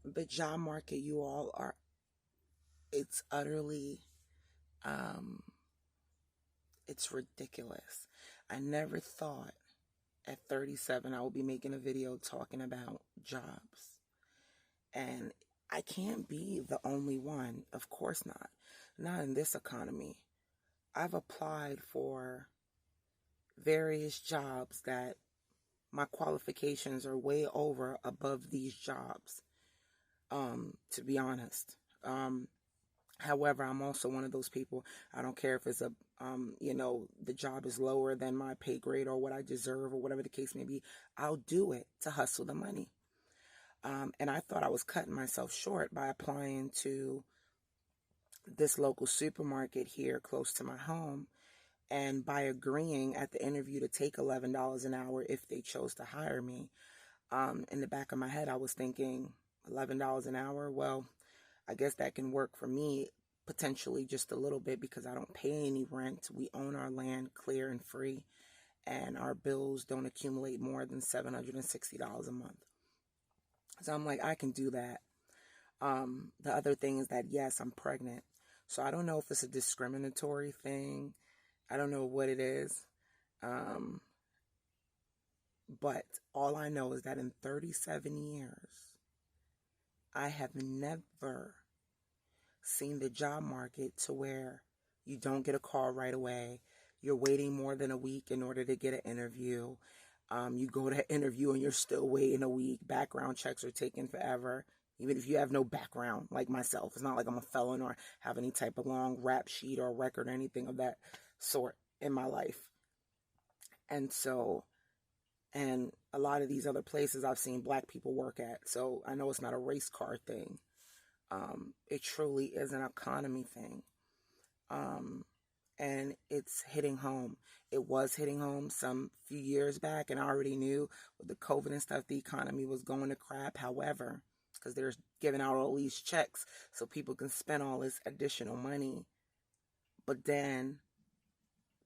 The job market, you all are, it's utterly, um, it's ridiculous. I never thought at 37 I would be making a video talking about jobs. And I can't be the only one. Of course not. Not in this economy. I've applied for various jobs that my qualifications are way over above these jobs, to be honest. However, I'm also one of those people, I don't care if it's the job is lower than my pay grade or what I deserve or whatever the case may be. I'll do it to hustle the money. And I thought I was cutting myself short by applying to this local supermarket here close to my home, and by agreeing at the interview to take $11 an hour if they chose to hire me. In the back of my head, I was thinking, $11 an hour? Well, I guess that can work for me potentially just a little bit because I don't pay any rent. We own our land clear and free, and our bills don't accumulate more than $760 a month. So I'm like, I can do that. The other thing is that, yes, I'm pregnant. So I don't know if it's a discriminatory thing. I don't know what it is. Um, but all I know is that in 37 years, I have never seen the job market to where you don't get a call right away. You're waiting more than a week in order to get an interview. You go to interview and you're still waiting a week. Background checks are taking forever. Even if you have no background, like myself. It's not like I'm a felon or have any type of long rap sheet or record or anything of that sort in my life. And so, and a lot of these other places I've seen black people work at. So I know it's not a race car thing. It truly is an economy thing. And it's hitting home. It was hitting home some few years back, and I already knew with the COVID and stuff, the economy was going to crap. However, because they're giving out all these checks so people can spend all this additional money, but then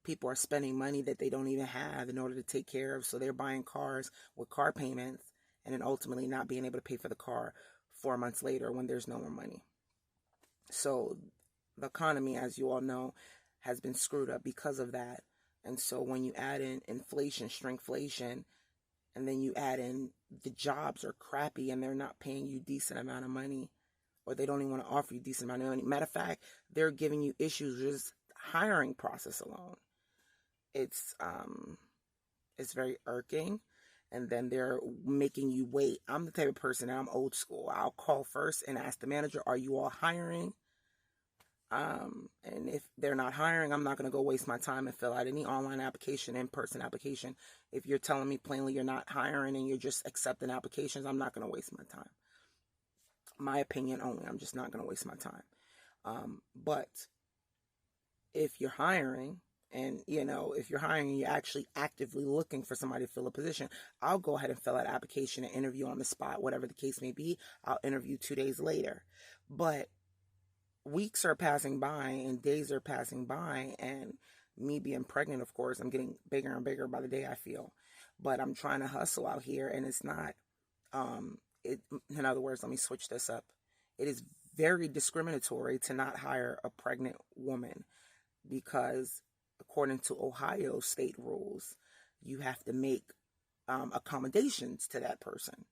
people are spending money that they don't even have in order to take care of. So they're buying cars with car payments and then ultimately not being able to pay for the car 4 months later when there's no more money. So the economy, as you all know, has been screwed up because of that. And so when you add in inflation, shrinkflation, and then you add in the jobs are crappy and they're not paying you decent amount of money, or they don't even want to offer you decent amount of money. Matter of fact, they're giving you issues with just hiring process alone. It's very irking. And then they're making you wait. I'm the type of person, I'm old school. I'll call first and ask the manager, are you all hiring? And if they're not hiring, I'm not going to go waste my time and fill out any online application, in-person application. If you're telling me plainly you're not hiring and you're just accepting applications, I'm not going to waste my time. My opinion only. I'm just not going to waste my time. But if you're hiring, and if you're hiring and you're actually actively looking for somebody to fill a position, I'll go ahead and fill out an application and interview on the spot, whatever the case may be. I'll interview 2 days later. But weeks are passing by and days are passing by, and me being pregnant, of course, I'm getting bigger and bigger by the day, I feel. But I'm trying to hustle out here, and it's not, in other words, let me switch this up. It is very discriminatory to not hire a pregnant woman because according to Ohio state rules, you have to make accommodations to that person.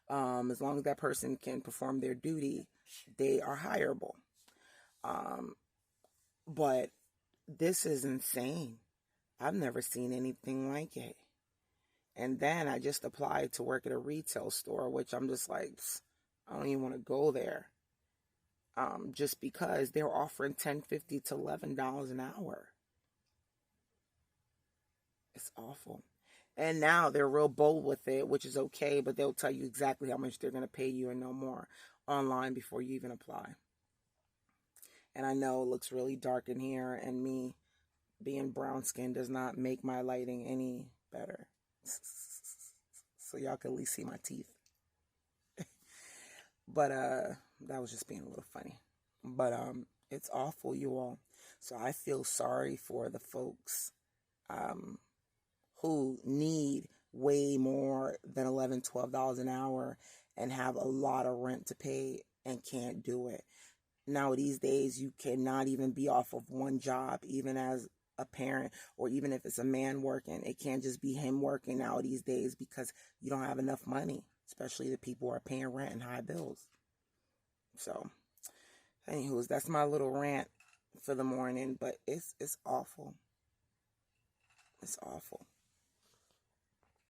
As long as that person can perform their duty, they are hireable. But this is insane. I've never seen anything like it. And then I just applied to work at a retail store, which I'm just like, I don't even want to go there. Just because they're offering $10.50 to $11 an hour. It's awful. And now they're real bold with it, which is okay, but they'll tell you exactly how much they're going to pay you and no more online before you even apply. And I know it looks really dark in here, and me being brown skinned does not make my lighting any better. So y'all can at least see my teeth. But that was just being a little funny. But it's awful, you all. So I feel sorry for the folks who need way more than $11, $12 an hour and have a lot of rent to pay and can't do it. Now, these days, you cannot even be off of one job, even as a parent, or even if it's a man working. It can't just be him working now these days because you don't have enough money, especially the people who are paying rent and high bills. So, anywho, that's my little rant for the morning, but it's awful. It's awful.